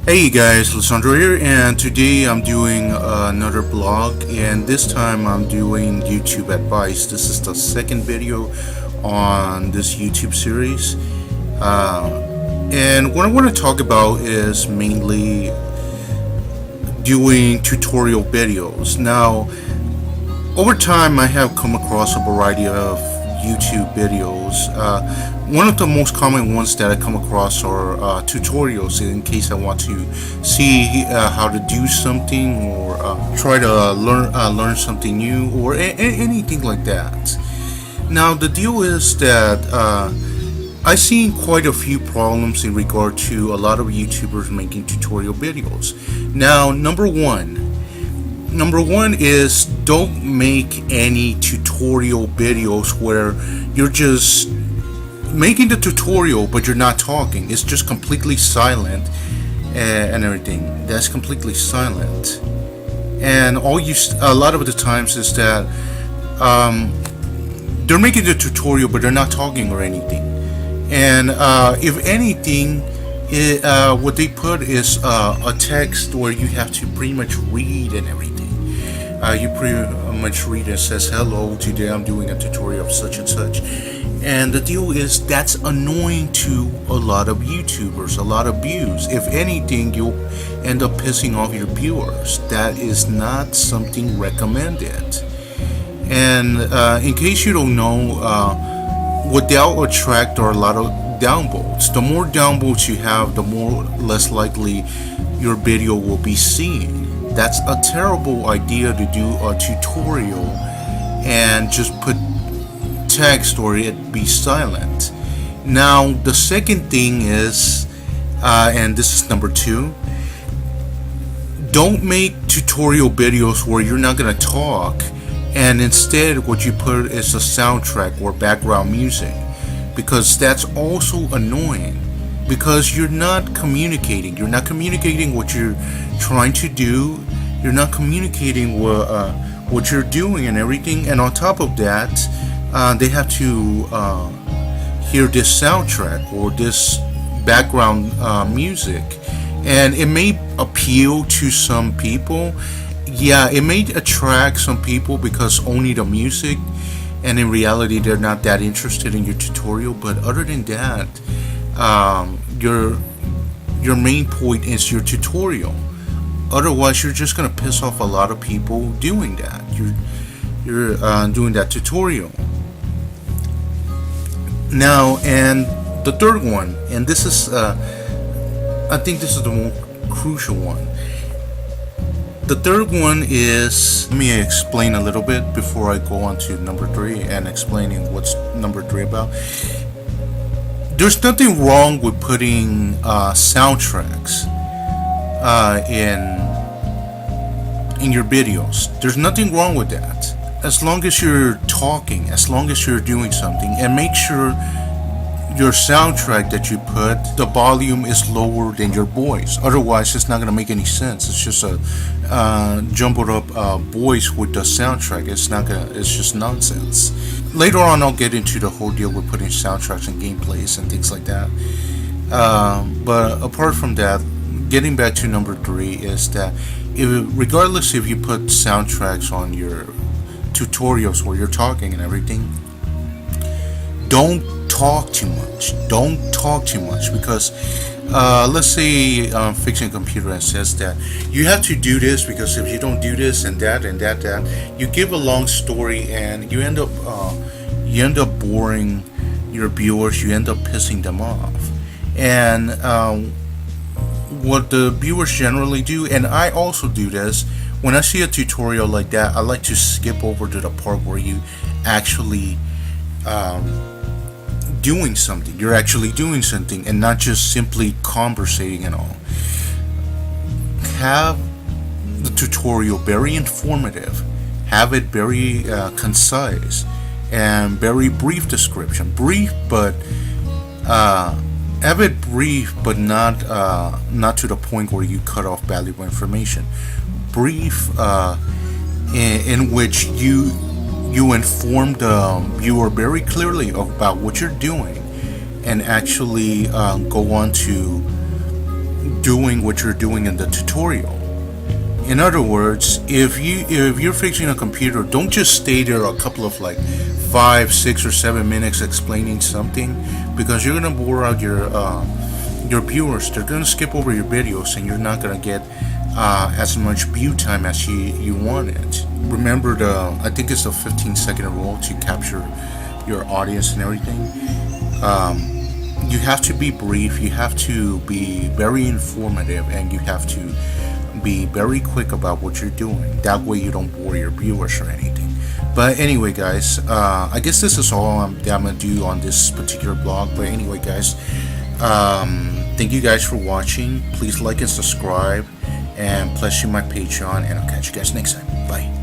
Hey guys, Lissandro here, and today I'm doing another blog, and this time I'm doing YouTube advice. This is the second video on this YouTube series, and what I want to talk about is mainly doing tutorial videos. Now, over time, I have come across a variety of YouTube videos. One of the most common ones that I come across are tutorials in case I want to see how to do something or try to learn something new or anything like that. Now the deal is that I've seen quite a few problems in regard to a lot of YouTubers making tutorial videos. Now number one is don't make any tutorial videos where you're just making the tutorial but you're not talking. It's just completely silent and everything. That's completely silent. And a lot of the times is that they're making the tutorial but they're not talking or anything. And if anything, what they put is a text where you have to pretty much read and everything. You pretty much read it says, "Hello, today I'm doing a tutorial of such and such." And the deal is that's annoying to a lot of YouTubers, a lot of views. If anything, you'll end up pissing off your viewers. That is not something recommended. And in case you don't know, what they'll attract are a lot of downvotes. The more downvotes you have, the more less likely your video will be seen. That's a terrible idea to do a tutorial and just put text or it be silent. Now the second thing is, and this is number two, don't make tutorial videos where you're not gonna talk and instead what you put is a soundtrack or background music, because that's also annoying because you're not communicating what you're trying to do, you're not communicating what you're doing and everything. And on top of that, they have to hear this soundtrack or this background music, and it may appeal to some people. Yeah, it may attract some people because only the music, and in reality they're not that interested in your tutorial. But other than that, your main point is your tutorial. Otherwise you're just gonna piss off a lot of people doing that. You're doing that tutorial. Now, and the third one, and this is I think this is the most crucial one. The third one is, let me explain a little bit before I go on to number three and explaining what's number three about. There's nothing wrong with putting soundtracks in your videos. There's nothing wrong with that, as long as you're talking, as long as you're doing something, and make sure your soundtrack that you put, the volume is lower than your voice. Otherwise it's not going to make any sense. It's just a jumbled up voice with the soundtrack. It's just nonsense. Later on I'll get into the whole deal with putting soundtracks and gameplays and things like that. But apart from that, getting back to number three is that regardless if you put soundtracks on your tutorials where you're talking and everything, don't talk too much because let's say I'm fixing a computer and says that you have to do this because if you don't do this and that, you give a long story and you end up boring your viewers, you end up pissing them off. And what the viewers generally do, and I also do this, when I see a tutorial like that, I like to skip over to the part where you actually doing something. You're actually doing something and not just simply conversating and all. Have the tutorial very informative, have it very concise, and very brief description. Have it brief, but not to the point where you cut off valuable information. Brief, in which you inform the viewer very clearly about what you're doing, and actually go on to doing what you're doing in the tutorial. In other words, if you're fixing a computer, don't just stay there a couple of like 5, 6, or 7 minutes explaining something, because you're gonna bore out your viewers. They're gonna skip over your videos, and you're not gonna get as much view time as you wanted. Remember I think it's the 15-second rule to capture your audience and everything. You have to be brief, you have to be very informative, and you have to be very quick about what you're doing. That way you don't bore your viewers or anything. But anyway, guys, I guess this is all that I'm gonna do on this particular blog. But anyway, guys, thank you guys for watching. Please like and subscribe, and plus you my Patreon, and I'll catch you guys next time. Bye.